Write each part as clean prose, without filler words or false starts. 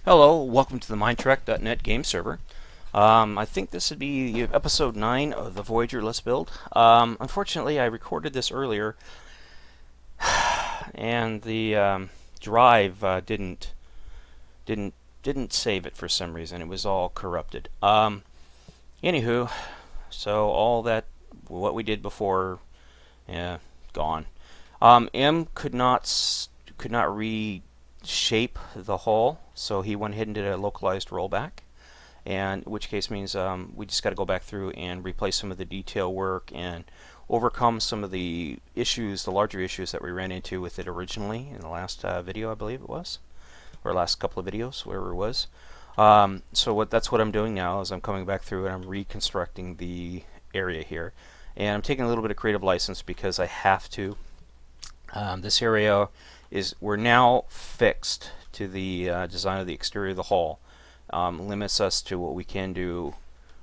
Hello, welcome to the Mindtrek.net game server. I think this would be episode 9 of the Voyager Let's Build. Unfortunately, I recorded this earlier, and the drive didn't save it for some reason. It was all corrupted. Anywho, so all that what we did before, yeah, gone. M could not reshape the hull, so he went ahead and did a localized rollback, and which case means we just got to go back through and replace some of the detail work and overcome some of the issues, the larger issues that we ran into with it originally in the last video, I believe it was, or last couple of videos, wherever it was. So that's what I'm doing now, is I'm coming back through and I'm reconstructing the area here, and I'm taking a little bit of creative license because I have to. This area we're now fixed to the design of the exterior of the hull. Limits us to what we can do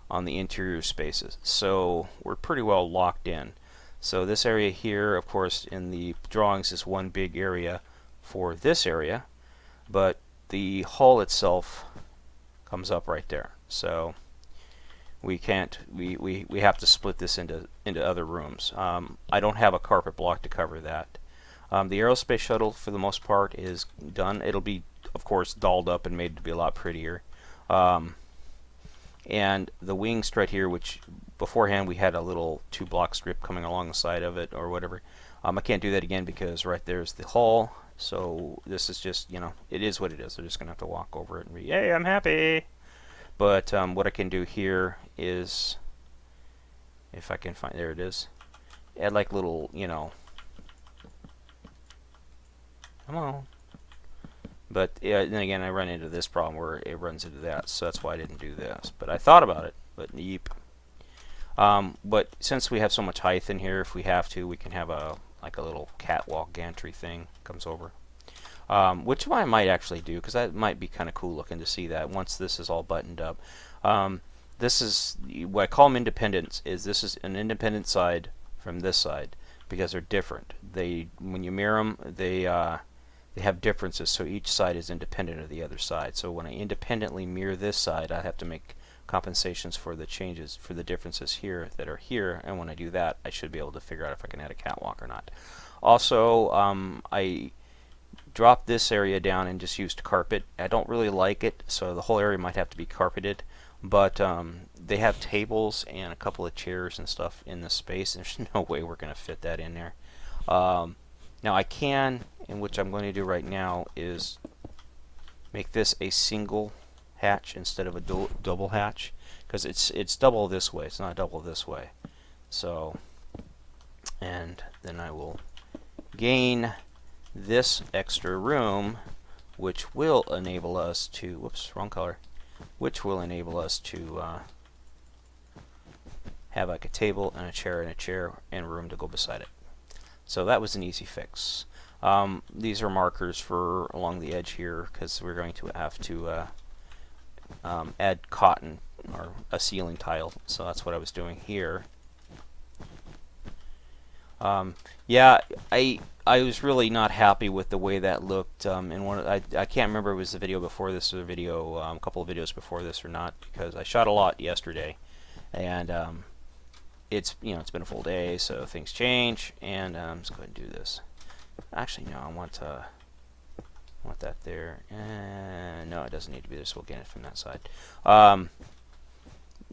on the interior spaces. So we're pretty well locked in. So this area here, of course, in the drawings is one big area for this area, but the hull itself comes up right there. So we can't. We have to split this into other rooms. I don't have a carpet block to cover that. The aerospace shuttle, for the most part, is done. It'll be, of course, dolled up and made to be a lot prettier. And the wings right here, which beforehand we had a little 2-block strip coming along the side of it or whatever. I can't do that again because right there's the hull. So this is just, it is what it is. They're just going to have to walk over it and yay, I'm happy. But what I can do here is, if I can find, there it is, add like little, come on. But yeah, then again, I run into this problem where it runs into that, so that's why I didn't do this. But I thought about it, but yeep. But since we have so much height in here, if we have to, we can have like a little catwalk gantry thing comes over. Which I might actually do, because that might be kind of cool looking to see that once this is all buttoned up. This is what I call them independents. This is an independent side from this side because they're different. When you mirror them, they have differences, so each side is independent of the other side. So when I independently mirror this side, I have to make compensations for the changes, for the differences here that are here, and when I do that, I should be able to figure out if I can add a catwalk or not. Also, I dropped this area down and just used carpet. I don't really like it, so the whole area might have to be carpeted, but they have tables and a couple of chairs and stuff in this space. There's no way we're going to fit that in there. Now I can, and which I'm going to do right now, is make this a single hatch instead of a double hatch, because it's double this way, it's not double this way. So, and then I will gain this extra room, which will enable us to, whoops, wrong color, which will enable us to have like a table and a chair and room to go beside it. So that was an easy fix. These are markers for along the edge here, because we're going to have to add cotton or a ceiling tile. So that's what I was doing here. Yeah, I was really not happy with the way that looked. And I can't remember if it was the video before this or the video, a couple of videos before this or not, because I shot a lot yesterday, and it's been a full day, so things change. And let's go ahead and do this. Actually, no, I want that there. No, it doesn't need to be there, so we'll get it from that side.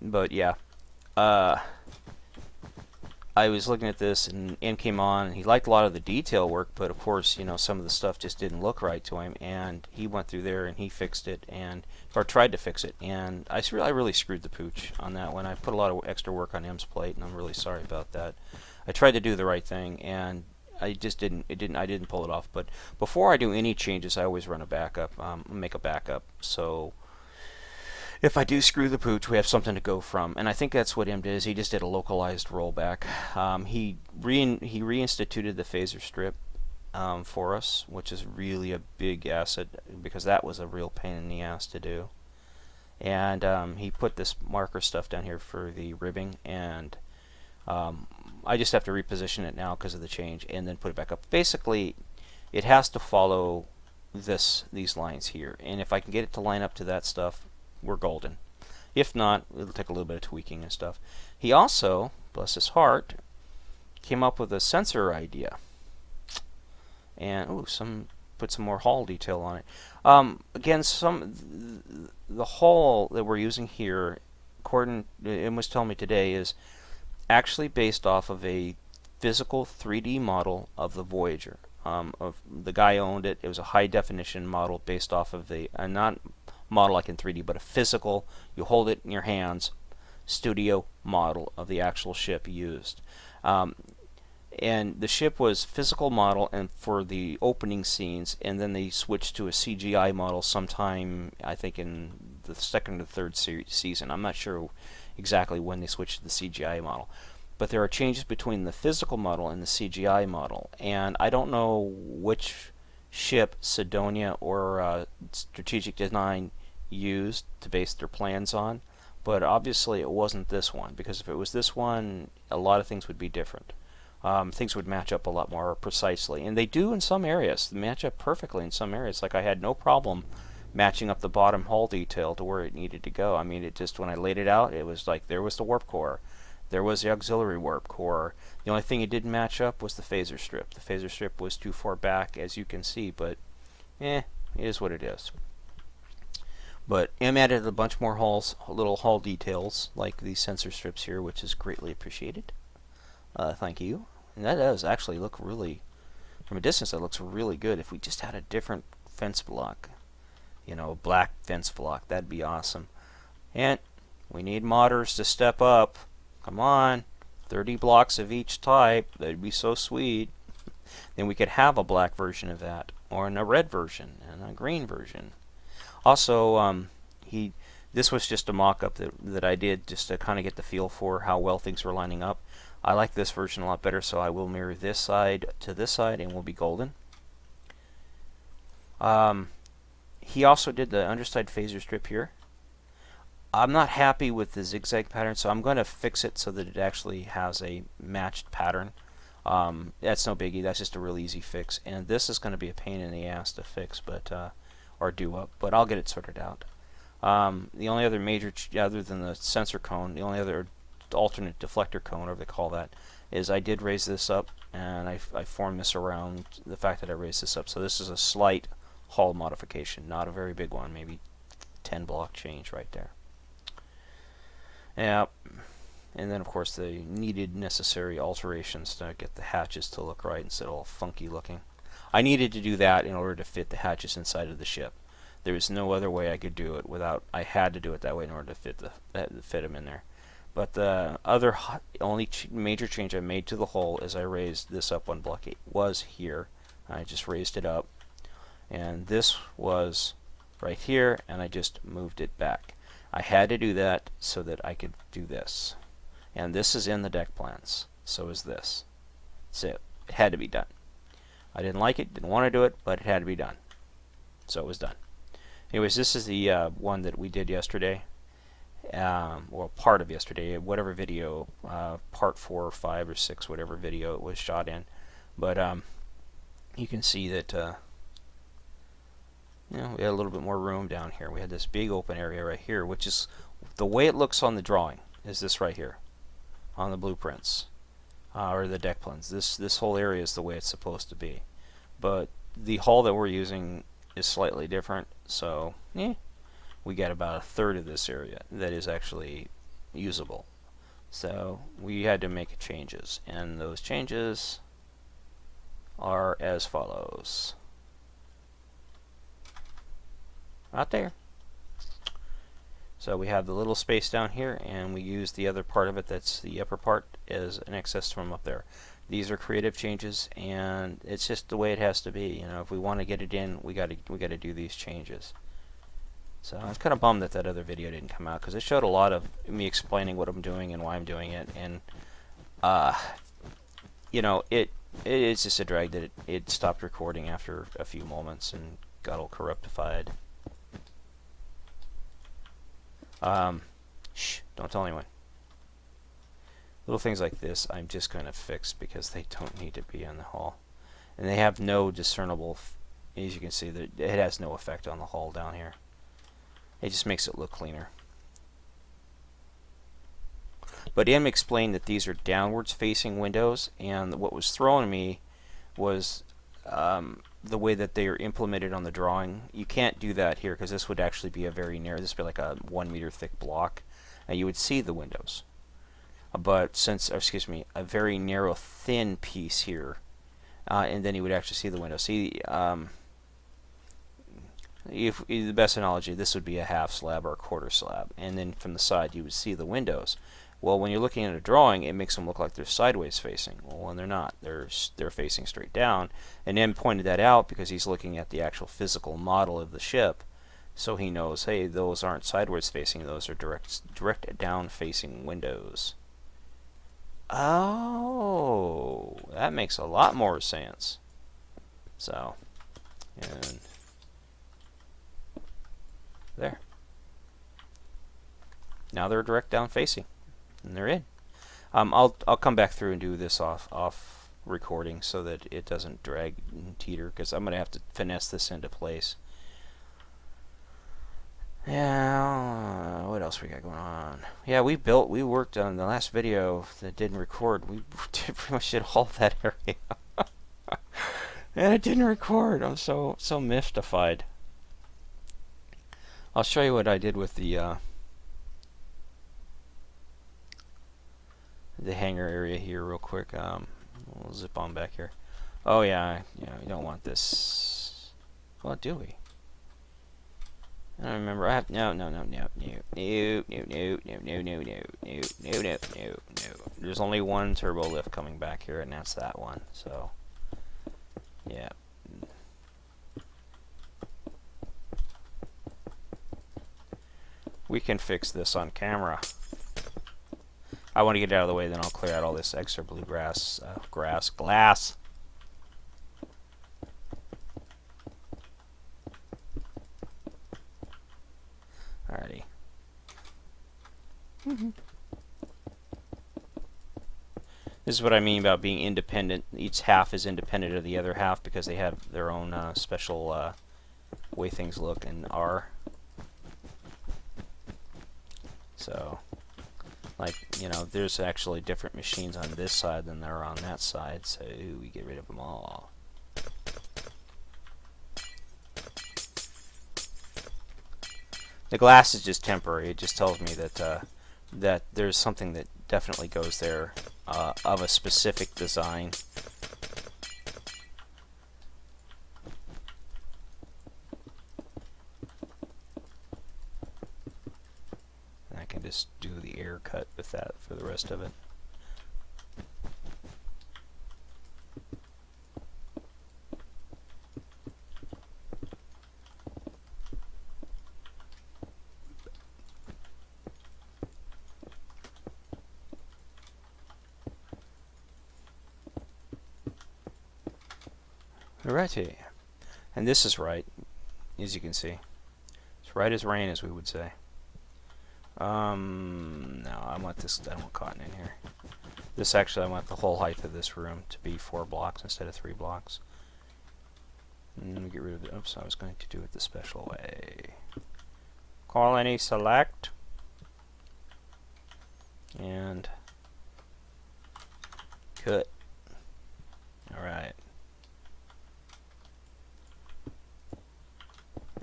But yeah, I was looking at this, and M came on, and he liked a lot of the detail work, but of course, some of the stuff just didn't look right to him, and he went through there and he fixed it, or tried to fix it, and I really screwed the pooch on that one. I put a lot of extra work on M's plate, and I'm really sorry about that. I tried to do the right thing, and I just didn't pull it off. But before I do any changes, I always run a backup, make a backup, so if I do screw the pooch, we have something to go from. And I think that's what M did, is he just did a localized rollback. He reinstituted the phaser strip for us, which is really a big asset, because that was a real pain in the ass to do. And he put this marker stuff down here for the ribbing, and I just have to reposition it now because of the change, and then put it back up. Basically, it has to follow these lines here. And if I can get it to line up to that stuff, we're golden. If not, it'll take a little bit of tweaking and stuff. He also, bless his heart, came up with a sensor idea. And put some more hull detail on it. Again, the hull that we're using here, according it was telling me today, is actually based off of a physical 3D model of the Voyager. Of the guy owned it. It was a high definition model based off of not model like in 3D, but a physical, you hold it in your hands, studio model of the actual ship used. And the ship was physical model and for the opening scenes, and then they switched to a CGI model sometime, I think in the second or third season. I'm not sure exactly when they switched to the CGI model. But there are changes between the physical model and the CGI model, and I don't know which ship Sidonia or Strategic Design used to base their plans on, but obviously it wasn't this one, because if it was this one, a lot of things would be different. Things would match up a lot more precisely, and they do in some areas. They match up perfectly in some areas. Like I had no problem matching up the bottom hull detail to where it needed to go. I mean, it just, when I laid it out, it was like there was the warp core. There was the auxiliary warp core. The only thing it didn't match up was the phaser strip. The phaser strip was too far back, as you can see, but it is what it is. But M added a bunch more little hull details, like these sensor strips here, which is greatly appreciated. Thank you. And that does actually look really, from a distance, that looks really good. If we just had a different fence block, you know, a black fence block, that'd be awesome. And we need modders to step up. Come on, 30 blocks of each type. That'd be so sweet. Then we could have a black version of that, or a red version, and a green version. Also, this was just a mock-up that I did just to kind of get the feel for how well things were lining up. I like this version a lot better, so I will mirror this side to this side, and we'll be golden. He also did the underside phaser strip here. I'm not happy with the zigzag pattern, so I'm going to fix it so that it actually has a matched pattern. That's no biggie. That's just a real easy fix. And this is going to be a pain in the ass to fix, or do up, but I'll get it sorted out. The only other major, other than the sensor cone, the only other alternate deflector cone, whatever they call that, is I did raise this up, and I formed this around the fact that I raised this up. So this is a slight hull modification, not a very big one, maybe 10 block change right there. Yeah, and then of course the needed necessary alterations to get the hatches to look right instead of all funky looking. I needed to do that in order to fit the hatches inside of the ship. There was no other way I could do it without. I had to do it that way in order to fit them in there. But the only major change I made to the hull is I raised this up one block. It was here. I just raised it up, and this was right here, and I just moved it back. I had to do that so that I could do this. And this is in the deck plans. So is this. So it had to be done. I didn't like it, didn't want to do it, but it had to be done. So it was done. Anyways, this is the one that we did yesterday. Well, part of yesterday, whatever video, part 4 or 5 or 6, whatever video it was shot in. But you can see that we had a little bit more room down here. We had this big open area right here, which is the way it looks on the drawing. Is this right here on the blueprints or the deck plans? This whole area is the way it's supposed to be, but the hull that we're using is slightly different. So we got about a third of this area that is actually usable. So we had to make changes, and those changes are as follows. Right there. So we have the little space down here, and we use the other part of it, that's the upper part, as an excess from up there. These are creative changes, and it's just the way it has to be. You know, if we want to get it in, we got to do these changes. So I was kind of bummed that that other video didn't come out, because it showed a lot of me explaining what I'm doing and why I'm doing it, and you know, it's just a drag that it stopped recording after a few moments and got all corruptified. Shh, don't tell anyone. Little things like this I'm just going to fix because they don't need to be in the hull. And they have no discernible as you can see, that it has no effect on the hull down here. It just makes it look cleaner. But M explained that these are downwards facing windows, and what was throwing me was the way that they are implemented on the drawing. You can't do that here because this would actually be a very narrow, this would be like a 1 meter thick block, and you would see the windows. But since, excuse me, a very narrow thin piece here, and then you would actually see the window. See, if the best analogy, this would be a half slab or a quarter slab, and then from the side you would see the windows. Well, when you're looking at a drawing, it makes them look like they're sideways facing. Well, when they're not, they're facing straight down. And M pointed that out because he's looking at the actual physical model of the ship, so he knows, hey, those aren't sideways facing; those are direct down facing windows. Oh, that makes a lot more sense. So, and there. Now they're direct down facing, and they're in. I'll come back through and do this off recording so that it doesn't drag and teeter, because I'm gonna have to finesse this into place. Yeah, what else we got going on? Yeah, we worked on the last video that didn't record. We pretty much did all of that area. And it didn't record. I'm so mystified. I'll show you what I did with the hangar area here real quick. We'll zip on back here. Oh yeah, we don't want this. Well, do we? I don't remember. I have no. There's only one turbo lift coming back here, and that's that one. So, yeah. We can fix this on camera. I want to get it out of the way, then I'll clear out all this extra bluegrass glass. Alrighty. This is what I mean about being independent. Each half is independent of the other half because they have their own special way things look and are. So, like, there's actually different machines on this side than there are on that side, so we get rid of them all. The glass is just temporary. It just tells me that that there's something that definitely goes there of a specific design. And I can just do the air cut with that for the rest of it. Alrighty, and this is right, as you can see. It's right as rain, as we would say. No, I want this. I don't want cotton in here. This actually, I want the whole height of this room to be 4 blocks instead of 3 blocks. And then we get rid of it. Oops, I was going to do it the special way. Colony select, and cut. All right.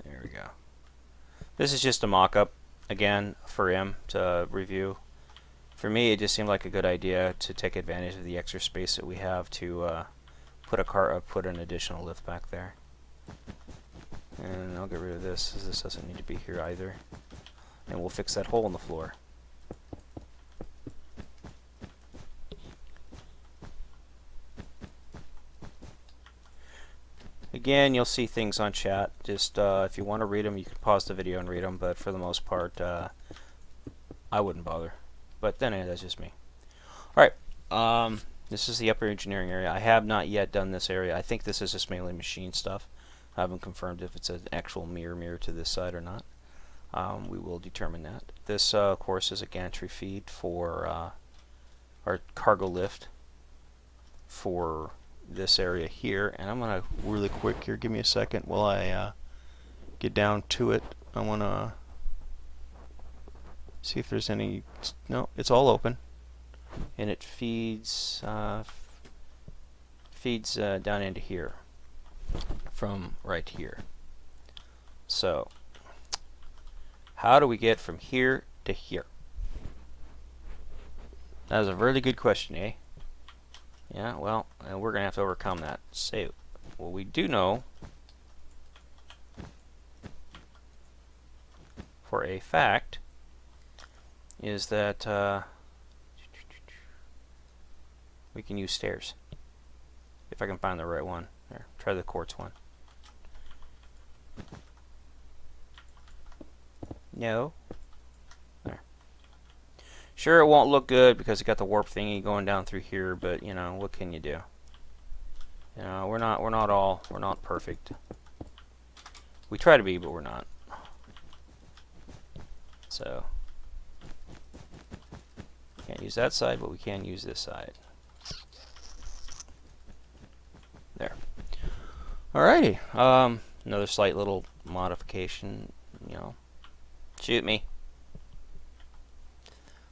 There we go. This is just a mock-up, again, for him to review. For me, it just seemed like a good idea to take advantage of the extra space that we have to put an additional lift back there. And I'll get rid of this, as this doesn't need to be here either. And we'll fix that hole in the floor. Again, you'll see things on chat. Just if you want to read them, you can pause the video and read them. But for the most part, I wouldn't bother. But then that's just me. All right, this is the upper engineering area. I have not yet done this area. I think this is just mainly machine stuff. I haven't confirmed if it's an actual mirror to this side or not. We will determine that. This, of course, is a gantry feed for our cargo lift for this area here, and I'm gonna really quick here. Give me a second while I get down to it. I wanna see if there's any. No, it's all open, and it feeds down into here from right here. So how do we get from here to here? That is a really good question, eh? Yeah, well, we're going to have to overcome that. So, what we do know for a fact is that we can use stairs. If I can find the right one. There, try the quartz one. No. There. Sure, it won't look good because it got the warp thingy going down through here, but you know, what can you do? You know, we're not perfect. We try to be, but we're not. So can't use that side, but we can use this side. There. Alrighty. Another slight little modification. You know, shoot me.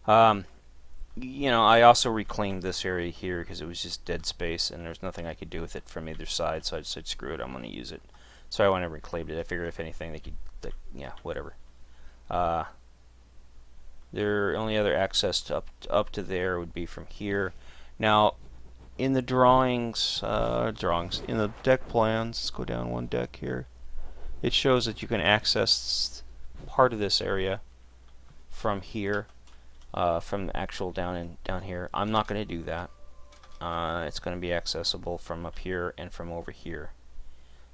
You know, I also reclaimed this area here because it was just dead space and there's nothing I could do with it from either side, so I just said screw it, I'm going to use it. So I went and reclaimed it. I figured if anything they could, yeah, whatever. Their only other access to up to there would be from here. Now, in the drawings, in the deck plans, let's go down one deck here. It shows that you can access part of this area from here. From the actual down here. I'm not going to do that. It's going to be accessible from up here and from over here.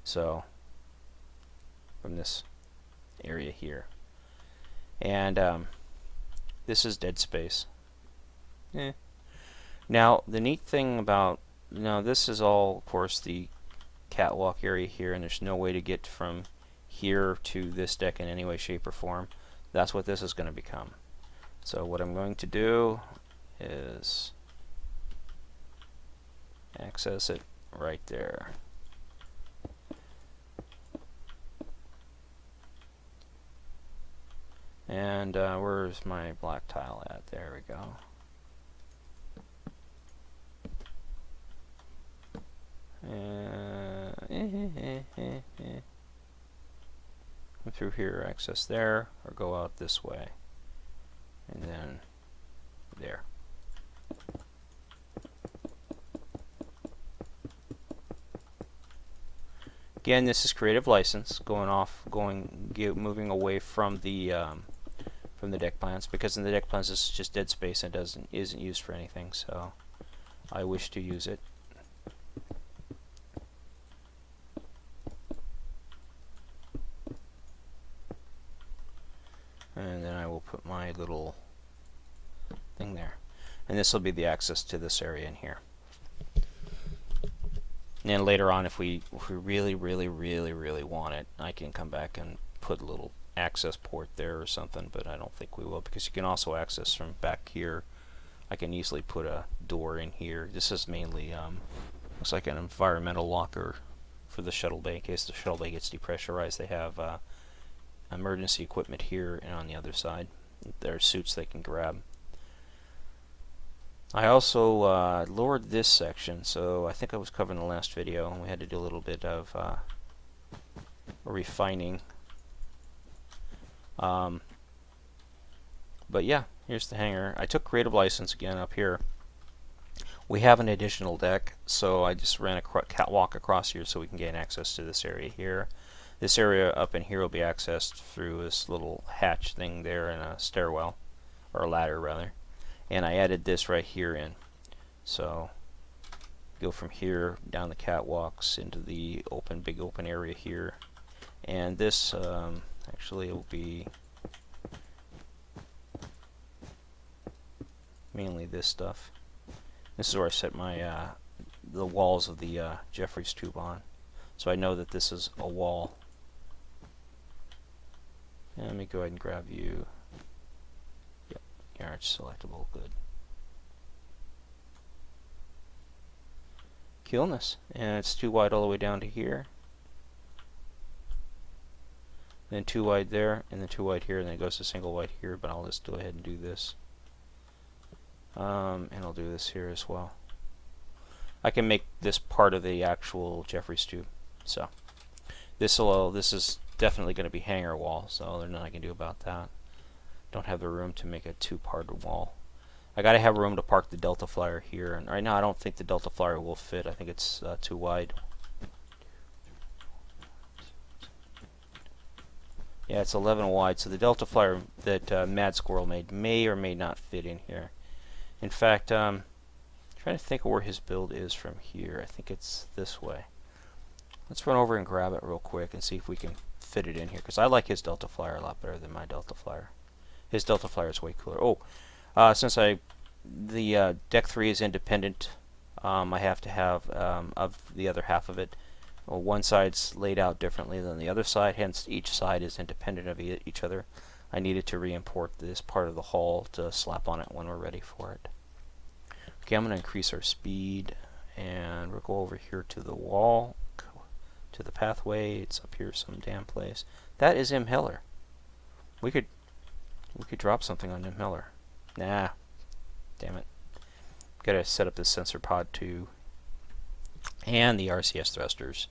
So from this area here. And this is dead space. Now the neat thing about this is all, of course, the catwalk area here, and there's no way to get from here to this deck in any way, shape, or form. That's what this is going to become. So what I'm going to do is access it right there. And where's my black tile at? There we go. Come through here, access there, or go out this way. And then there. Again, this is creative license, moving away from the deck plans, because in the deck plans this is just dead space and isn't used for anything. So I wish to use it. And then I will put my little thing there. And this will be the access to this area in here. And then later on, if we really want it, I can come back and put a little access port there or something, but I don't think we will, because you can also access from back here. I can easily put a door in here. This is mainly, looks like an environmental locker for the shuttle bay. In case the shuttle bay gets depressurized, they have emergency equipment here and on the other side. There are suits they can grab. I also lowered this section, so I think I was covering the last video, and we had to do a little bit of refining. But yeah, here's the hangar. I took creative license again up here. We have an additional deck, so I just ran a catwalk across here so we can gain access to this area here. This area up in here will be accessed through this little hatch thing there and a stairwell, or a ladder rather. And I added this right here in. So go from here down the catwalks into the big open area here. And this actually will be mainly this stuff. This is where I set my the walls of the Jeffries tube on. So I know that this is a wall. And let me go ahead and grab you. Yep, yards selectable, good. killing us. And it's too wide all the way down to here. Then too wide there, and then too wide here, and then it goes to single wide here, but I'll just go ahead and do this. And I'll do this here as well. I can make this part of the actual Jeffries tube. So this is definitely going to be hanger wall, so there's nothing I can do about that. Don't have the room to make a two-part wall. I gotta have room to park the Delta Flyer here, and right now I don't think the Delta Flyer will fit. I think it's too wide. Yeah, it's 11 wide, so the Delta Flyer that Mad Squirrel made may or may not fit in here. In fact, trying to think of where his build is from here. I think it's this way. Let's run over and grab it real quick and see if we can fit it in here, because I like his Delta Flyer a lot better than my Delta Flyer. His Delta Flyer is way cooler. Oh, since the deck 3 is independent, I have to have of the other half of it. Well, one side's laid out differently than the other side, hence each side is independent of each other. I needed to re-import this part of the hull to slap on it when we're ready for it. Okay, I'm going to increase our speed, and we'll go over here to the wall, to the pathway. It's up here some damn place. That is Imheller. We could drop something on Imheller. Nah, damn it. Gotta set up this sensor pod too, and the RCS thrusters,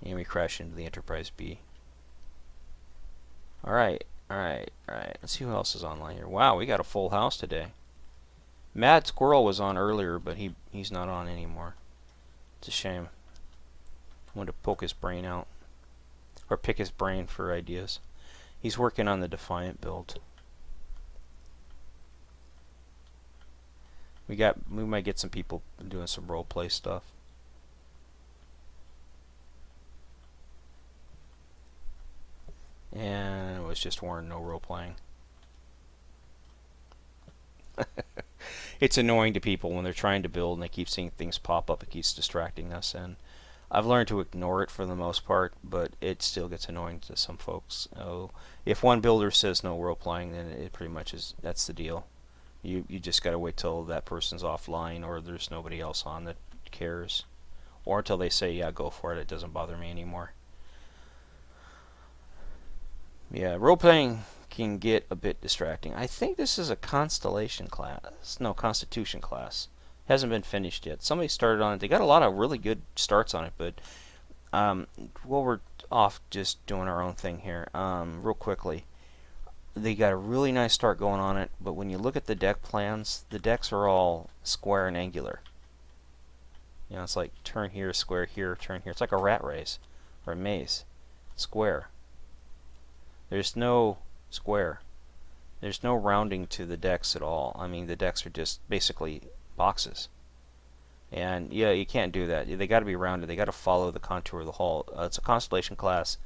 and we crash into the Enterprise B. Alright. Let's see who else is online here. Wow, we got a full house today. Mad Squirrel was on earlier, but he's not on anymore. It's a shame. I wanted to poke his brain out, or pick his brain for ideas. He's working on the Defiant build. We might get some people doing some role play stuff. And it was just Warren, no role playing. It's annoying to people when they're trying to build and they keep seeing things pop up. It keeps distracting us, and I've learned to ignore it for the most part, but it still gets annoying to some folks. Oh, if one builder says no role playing, then it pretty much is, that's the deal. You just gotta wait till that person's offline or there's nobody else on that cares, or until they say, yeah, go for it, it doesn't bother me anymore. Yeah, role playing can get a bit distracting. I think this is a Constellation class. No, Constitution class. Hasn't been finished yet. Somebody started on it. They got a lot of really good starts on it, but well, we're off just doing our own thing here. Real quickly, they got a really nice start going on it, but when you look at the deck plans, the decks are all square and angular. You know, it's like turn here, square here, turn here. It's like a rat race or a maze. Square. There's no square. There's no rounding to the decks at all. I mean, the decks are just basically boxes. And yeah, you can't do that. They got to be rounded. They got to follow the contour of the hull. It's a Constellation class.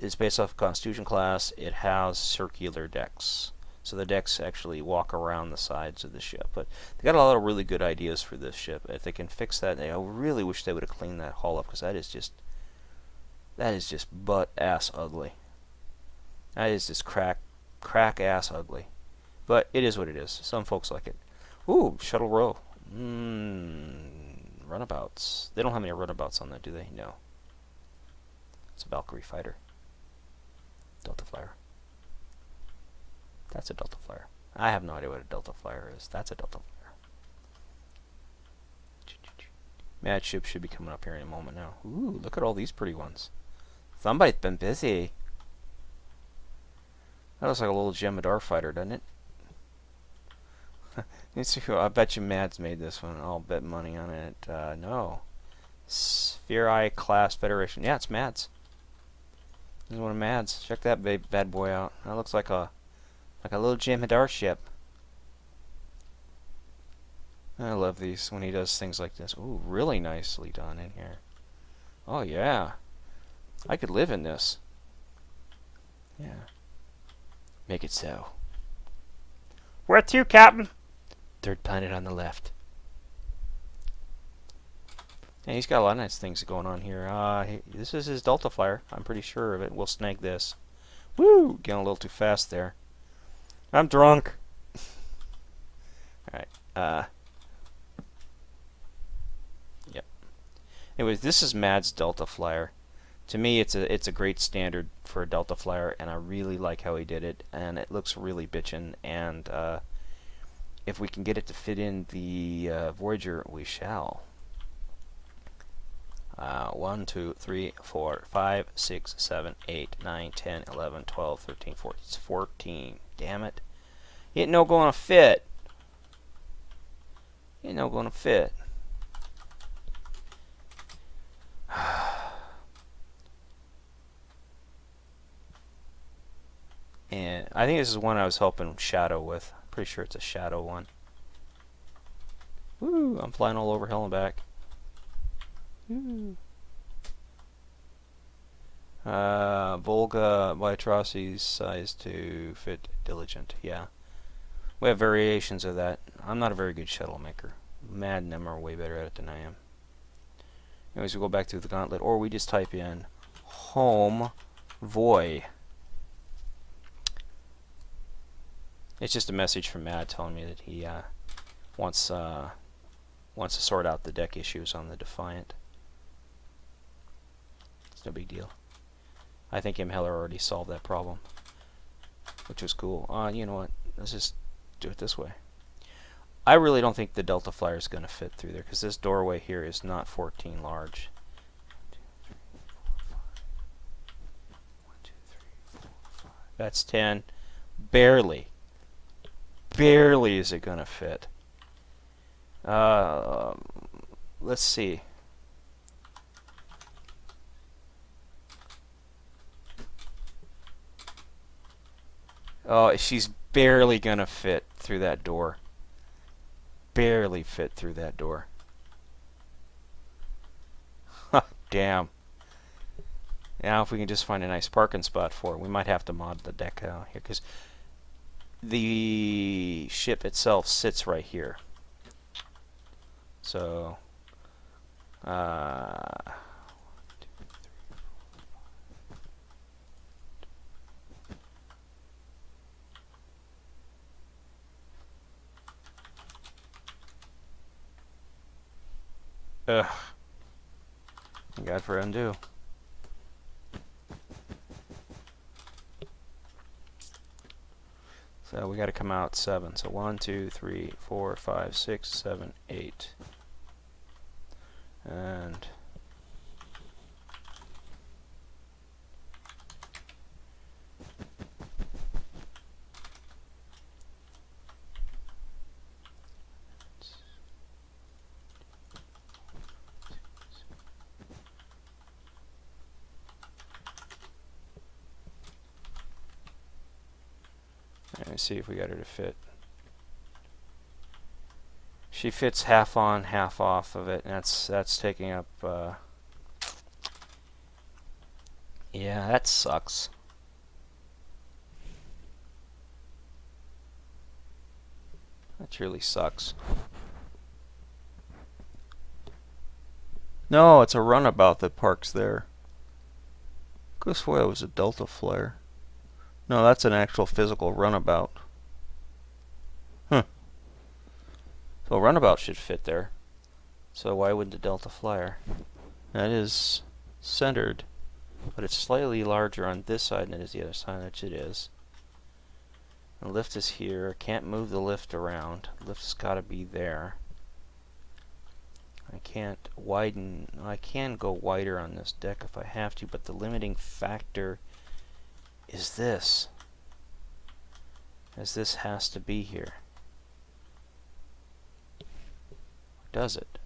It's based off a Constitution class. It has circular decks, so the decks actually walk around the sides of the ship. But they got a lot of really good ideas for this ship. If they can fix that, I really wish they would have cleaned that hull up, because that is just butt ass ugly. That is just crack ass ugly. But it is what it is. Some folks like it. Ooh, shuttle row. Runabouts. They don't have any runabouts on that, do they? No. It's a Valkyrie fighter. Delta Flyer. That's a Delta Flyer. I have no idea what a Delta Flyer is. That's a Delta Flyer. Mad ship should be coming up here in a moment now. Ooh, look at all these pretty ones. Somebody's been busy. That looks like a little Jemadar fighter, doesn't it? I bet you Mads made this one. I'll bet money on it. No. Sphere Eye Class Federation. Yeah, it's Mads. This is one of Mads. Check that bad boy out. That looks like a little Jemadar ship. I love these when he does things like this. Ooh, really nicely done in here. Oh yeah. I could live in this. Yeah. Make it so. Where to, Captain? Third planet on the left. Yeah, he's got a lot of nice things going on here. This is his Delta Flyer. I'm pretty sure of it. We'll snag this. Woo! Getting a little too fast there. I'm drunk. Alright. Yep. Anyways, this is Mad's Delta Flyer. To me, it's a great standard for a Delta Flyer, and I really like how he did it, and it looks really bitchin'. And if we can get it to fit in the Voyager, we shall. 1, 2, 3, 4, 5, 6, 7, 8, 9, 10, 11, 12, 13, 14. It's 14. Damn it. It ain't no gonna fit. Ain't no gonna fit. And I think this is one I was helping Shadow with. I'm pretty sure it's a Shadow one. Woo! I'm flying all over hell and back. Woo! Volga by atrocities size to fit diligent. Yeah. We have variations of that. I'm not a very good shuttle maker. Mad and them are way better at it than I am. Anyways, we go back through the gauntlet, or we just type in home voy. It's just a message from Mad telling me that he wants to sort out the deck issues on the Defiant. It's no big deal. I think Heller already solved that problem, which was cool. You know what? Let's just do it this way. I really don't think the Delta Flyer is going to fit through there, because this doorway here is not 14 large. 1, 2, 3, 4, 5. That's 10. Barely. Barely is it going to fit. Let's see. Oh, she's barely going to fit through that door. Barely fit through that door. Damn. Now if we can just find a nice parking spot for it, we might have to mod the deck out here, because the ship itself sits right here. So, ugh. God for undo. So we got to come out 7. So 1, 2, 3, 4, 5, 6, 7, 8. And let's see if we got her to fit. She fits half on, half off of it, and that's taking up. Yeah, that sucks. That really sucks. No, it's a runabout that parks there. Could have swore it was a Delta Flyer. No, that's an actual physical runabout. Huh. So a runabout should fit there. So why wouldn't a Delta Flyer? That is centered, but it's slightly larger on this side than it is the other side, which it is. The lift is here. I can't move the lift around. The lift's got to be there. I can't widen. I can go wider on this deck if I have to, but the limiting factor is this, as this has to be here. Does it?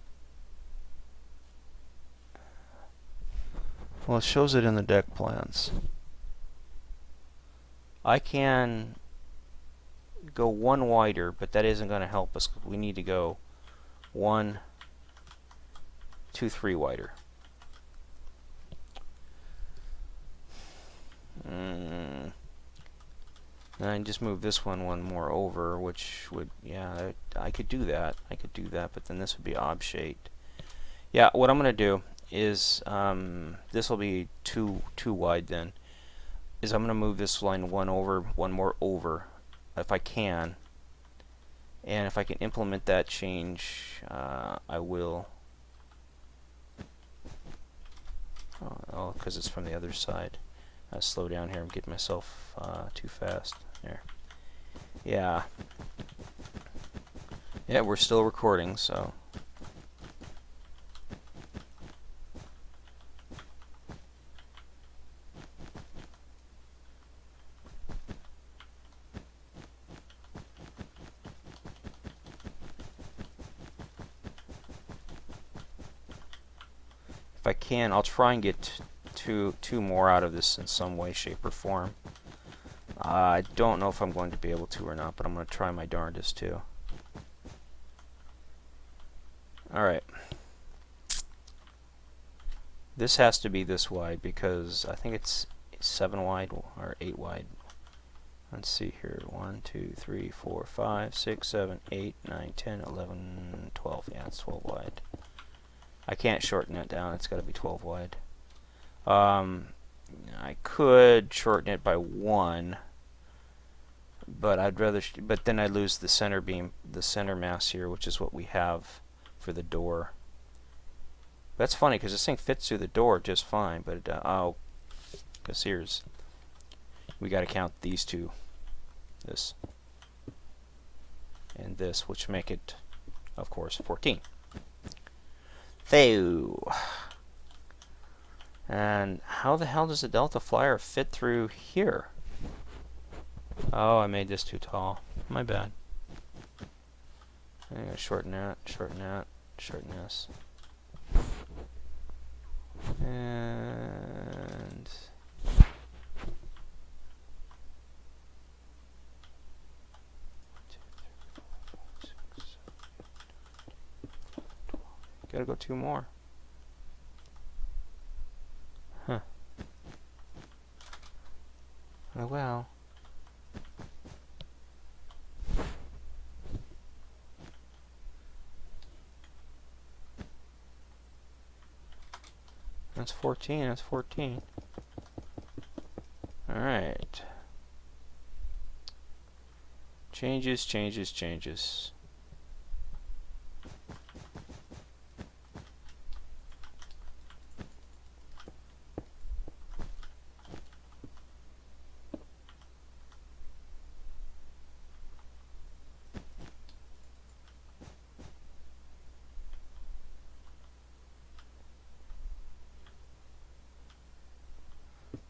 Well, it shows it in the deck plans. I can go one wider, but that isn't going to help us. We need to go 1, 2, 3 wider. And I just move this one more over, which would, yeah, I could do that. I could do that, but then this would be ob-shaped. Yeah, what I'm going to do is, this will be too wide then, is I'm going to move this line one more over, if I can. And if I can implement that change, I will. Oh, because it's from the other side. I'll slow down here and get myself too fast. There. Yeah. Yeah, we're still recording, so. If I can, I'll try and get two more out of this in some way, shape, or form. I don't know if I'm going to be able to or not, but I'm going to try my darndest to. Alright. This has to be this wide because I think it's 7 wide or 8 wide. Let's see here. 1, 2, 3, 4, 5, 6, 7, 8, 9, 10, 11, 12. Yeah, it's 12 wide. I can't shorten it down. It's got to be 12 wide. I could shorten it by 1, but I'd rather. But then I lose the center beam, the center mass here, which is what we have for the door. That's funny because this thing fits through the door just fine, but because here's we got to count these two, this and this, which make it, of course, 14. So, and how the hell does the Delta Flyer fit through here? Oh, I made this too tall. My bad. I'm gonna shorten that, shorten that, shorten this. And gotta go 2 more. Huh. Oh well. That's 14, that's 14. Alright. Changes, changes, changes.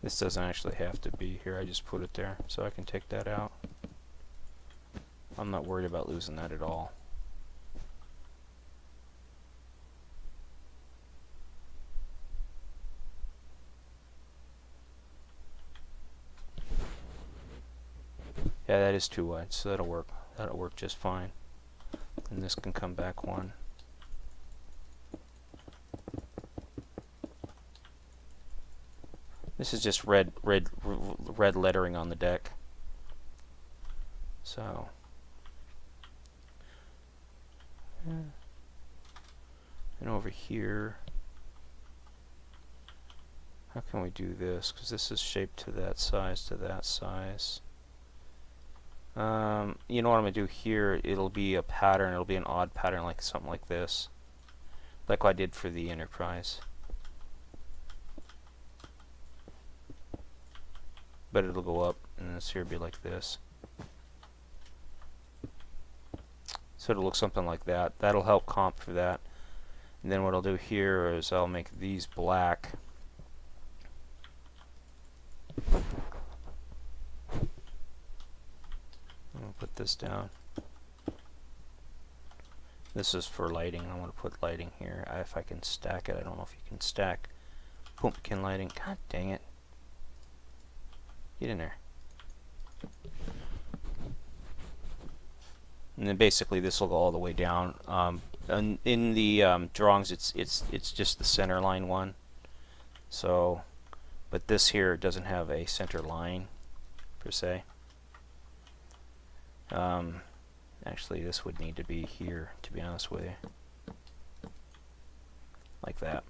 This doesn't actually have to be here. I just put it there so I can take that out. I'm not worried about losing that at all. Yeah, that is too wide, so that'll work. That'll work just fine. And this can come back 1. This is just red lettering on the deck. So, yeah. And over here, how can we do this? Because this is shaped to that size, to that size. You know what I'm going to do here? It'll be a pattern. It'll be an odd pattern, like something like this, like what I did for the Enterprise. But it'll go up, and this here will be like this. So it'll look something like that. That'll help comp for that. And then what I'll do here is I'll make these black. I'll put this down. This is for lighting. I want to put lighting here. If I can stack it. I don't know if you can stack pumpkin lighting. God dang it. Get in there. And then basically this will go all the way down. And in the drawings, it's just the center line one. So, but this here doesn't have a center line per se. Actually, this would need to be here, to be honest with you, like that.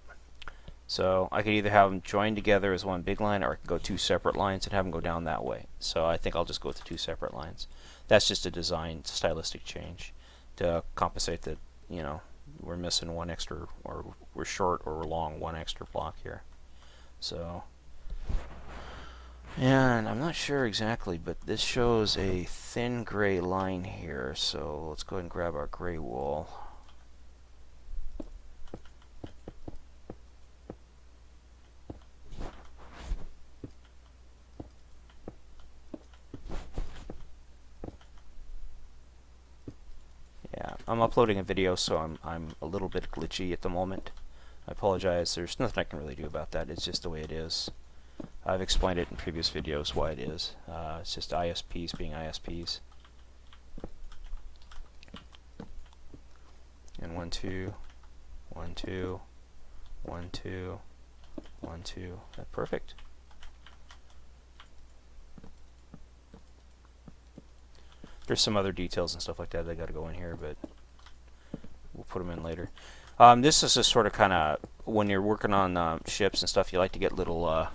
So I could either have them joined together as one big line, or I could go 2 separate lines and have them go down that way. So I think I'll just go with the 2 separate lines. That's just a design stylistic change to compensate that, you know, we're missing one extra, or we're short or we're long one extra block here. So, and I'm not sure exactly, but this shows a thin gray line here. So let's go ahead and grab our gray wool. Yeah, I'm uploading a video, so I'm a little bit glitchy at the moment. I apologize. There's nothing I can really do about that. It's just the way it is. I've explained it in previous videos why it is. It's just ISPs being ISPs. And 1, 2, 1, 2, 1, 2, 1, 2. That's perfect. There's some other details and stuff like that got to go in here, but we'll put them in later. This is a sort of kind of, when you're working on ships and stuff, you like to get little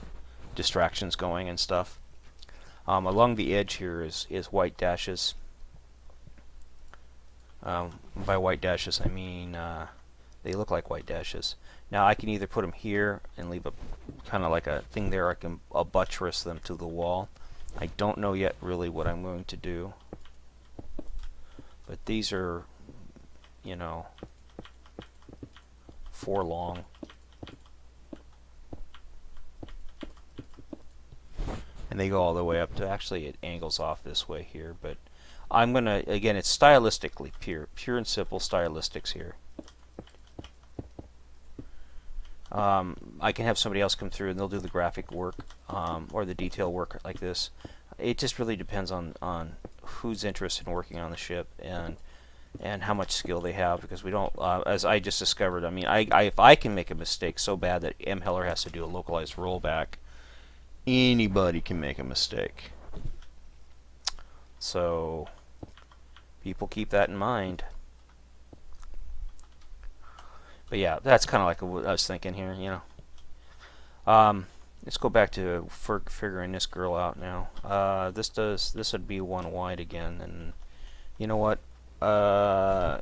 distractions going and stuff. Along the edge here is white dashes. By white dashes, I mean they look like white dashes. Now I can either put them here and leave a kind of like a thing there. I'll buttress them to the wall. I don't know yet really what I'm going to do. But these are, you know, 4 long. And they go all the way up to, actually it angles off this way here, but I'm going to, again, it's stylistically pure and simple stylistics here. I can have somebody else come through and they'll do the graphic work or the detail work like this. It just really depends on who's interested in working on the ship and how much skill they have, because we don't, as I just discovered, I mean, if I can make a mistake so bad that M. Heller has to do a localized rollback, anybody can make a mistake. So people keep that in mind. But yeah, that's kind of like what I was thinking here, you know. Let's go back to figuring this girl out now. This would be 1 wide again, and you know what?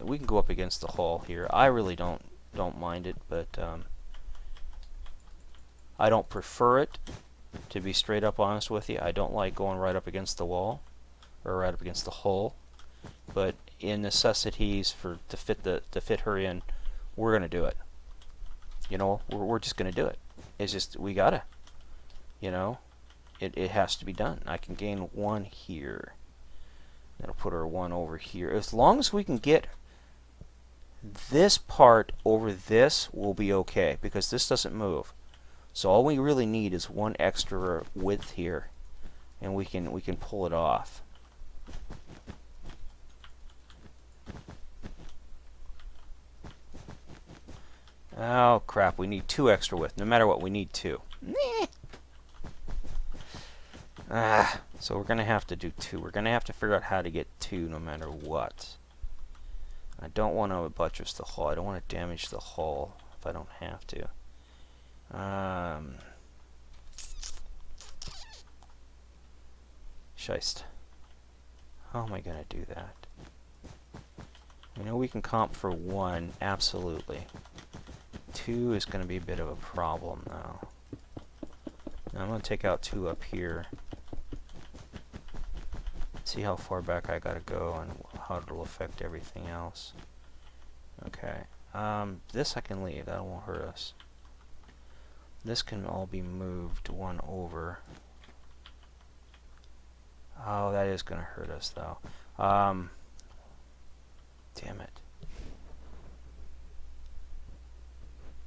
We can go up against the hull here. I really don't mind it, but I don't prefer it. To be straight up honest with you, I don't like going right up against the wall or right up against the hull. But in necessities to fit her in, we're gonna do it. You know, we're just gonna do it. It's just we gotta. You know, it has to be done. I can gain 1 here. That'll put her 1 over here. As long as we can get this part over this, we'll be okay, because this doesn't move. So all we really need is 1 extra width here, and we can pull it off. Oh crap, we need 2 extra width. No matter what, we need 2. So we're going to have to do 2. We're going to have to figure out how to get 2 no matter what. I don't want to buttress the hull. I don't want to damage the hull if I don't have to. Scheist. How am I going to do that? I know we can comp for 1, absolutely. 2 is going to be a bit of a problem now. Now I'm going to take out 2 up here. See how far back I got to go and how it'll affect everything else. Okay. This I can leave. That won't hurt us. This can all be moved 1 over. Oh, that is going to hurt us though. Damn it.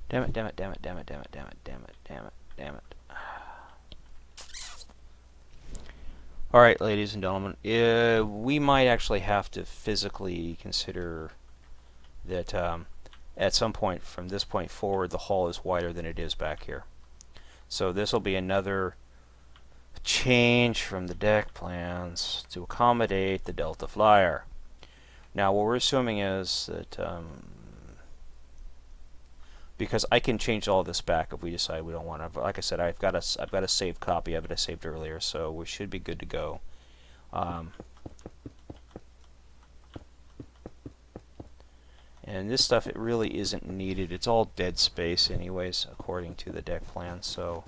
Damn it, damn it, damn it, damn it, damn it, damn it, damn it, damn it, damn it. Alright, ladies and gentlemen, we might actually have to physically consider that at some point from this point forward the hull is wider than it is back here. So this will be another change from the deck plans to accommodate the Delta Flyer. Now what we're assuming is that because I can change all this back if we decide we don't want to. Like I said, I've got a saved copy of it I saved earlier, so we should be good to go. And this stuff, it really isn't needed. It's all dead space anyways, according to the deck plan. So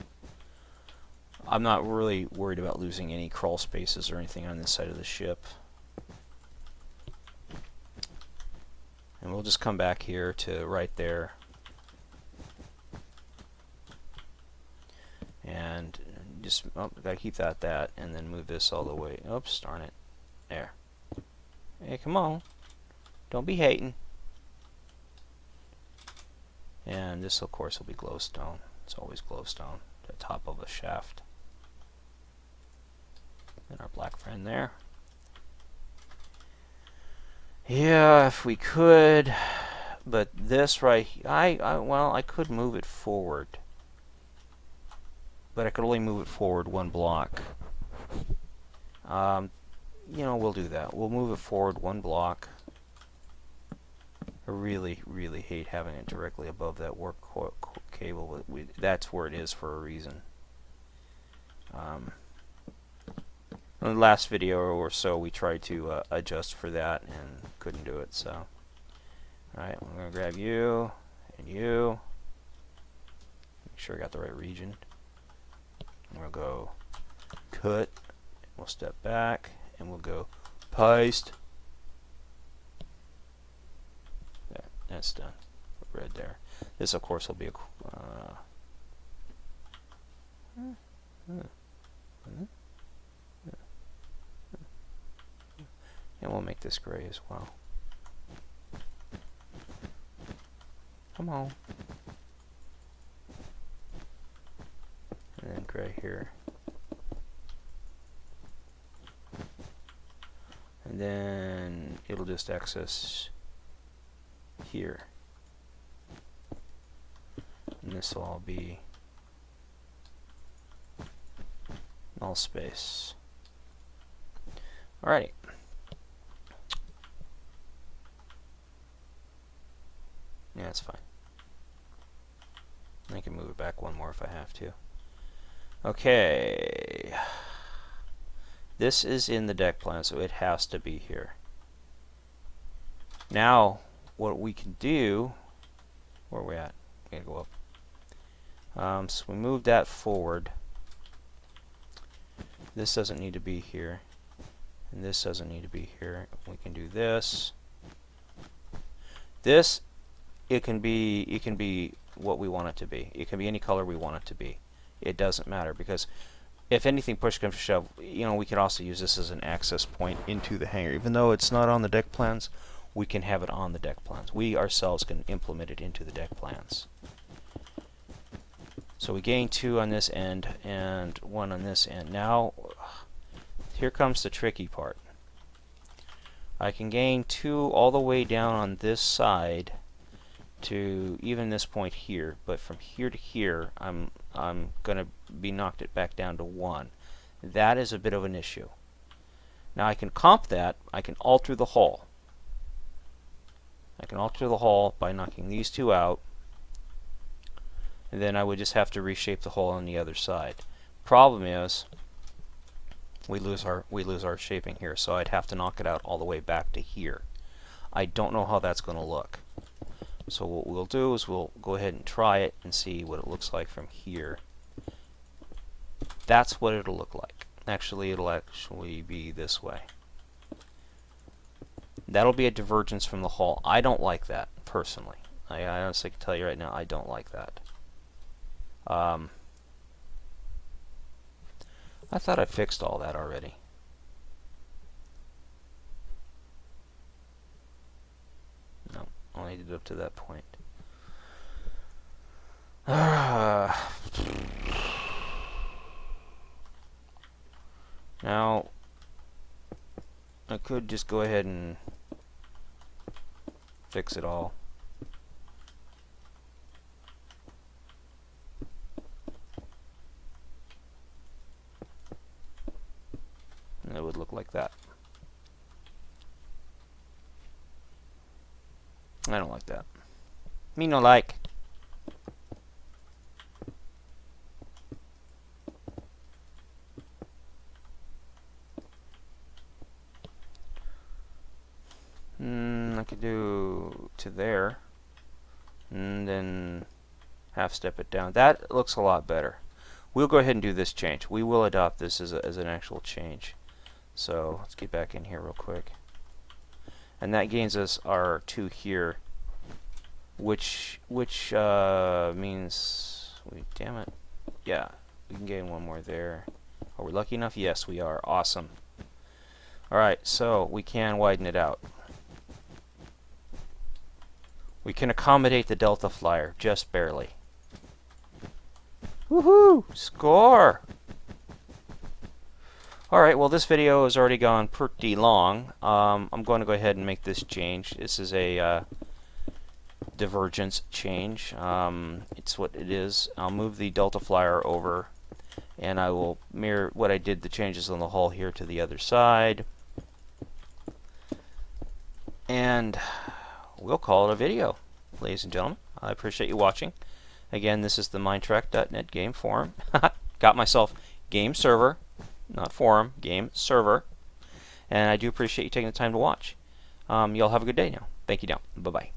I'm not really worried about losing any crawl spaces or anything on this side of the ship. And we'll just come back here to right there. And just, oh, gotta keep that, and then move this all the way. Oops, darn it. There. Hey, come on. Don't be hating. And this, of course, will be glowstone. It's always glowstone. The top of a shaft. And our black friend there. Yeah, if we could, but this right here, well, I could move it forward, but I could only move it forward 1 block. You know, we'll do that. We'll move it forward 1 block. I really, really hate having it directly above that warp cable. That's where it is for a reason. In the last video or so, we tried to adjust for that and couldn't do it. So, alright, I'm going to grab you and you. Make sure I got the right region. We'll go cut. We'll step back and we'll go paste. There, that's done. Red there. This, of course, will be a. And we'll make this gray as well. Come on. And then gray here. And then it'll just access here. And this will all be null space. Alrighty. Yeah, that's fine. I can move it back 1 more if I have to. Okay. This is in the deck plan, so it has to be here. Now, what we can do, where are we at? We gotta go up. So we move that forward. This doesn't need to be here. And this doesn't need to be here. We can do this. This, it can be what we want it to be. It can be any color we want it to be. It doesn't matter, because if anything push comes to shove, you know, we can also use this as an access point into the hangar. Even though it's not on the deck plans, we can have it on the deck plans. We ourselves can implement it into the deck plans. So we gain 2 on this end and 1 on this end. Now, here comes the tricky part. I can gain 2 all the way down on this side to even this point here, but from here to here, I'm going to be knocked it back down to 1. That is a bit of an issue. Now I can comp that. I can alter the hull. I can alter the hull by knocking these 2 out, and then I would just have to reshape the hull on the other side. Problem is, we lose our shaping here, so I'd have to knock it out all the way back to here. I don't know how that's going to look. So what we'll do is we'll go ahead and try it and see what it looks like from here. That's what it'll look like. Actually, it'll actually be this way. That'll be a divergence from the hull. I don't like that, personally. I honestly can tell you right now, I don't like that. I thought I fixed all that already. No, only did it up to that point. Now, I could just go ahead and fix it all. And it would look like that. I don't like that. Me no like. I could do to there, and then half step it down. That looks a lot better. we'll go ahead and do this change. We will adopt this as an actual change. So let's get back in here real quick. And that gains us our 2 here, which means, wait, damn it, yeah, we can gain 1 more there. Are we lucky enough? Yes, we are. Awesome. Alright, so we can widen it out. We can accommodate the Delta Flyer, just barely. Woohoo! Score! Alright, well this video has already gone pretty long. I'm going to go ahead and make this change. This is a divergence change. It's what it is. I'll move the Delta Flyer over, and I will mirror what I did, the changes on the hull here, to the other side. And we'll call it a video, ladies and gentlemen. I appreciate you watching. Again, this is the Mindtrack.net game forum. Got myself game server, not forum, game server. And I do appreciate you taking the time to watch. Y'all have a good day now. Thank you now. Bye-bye.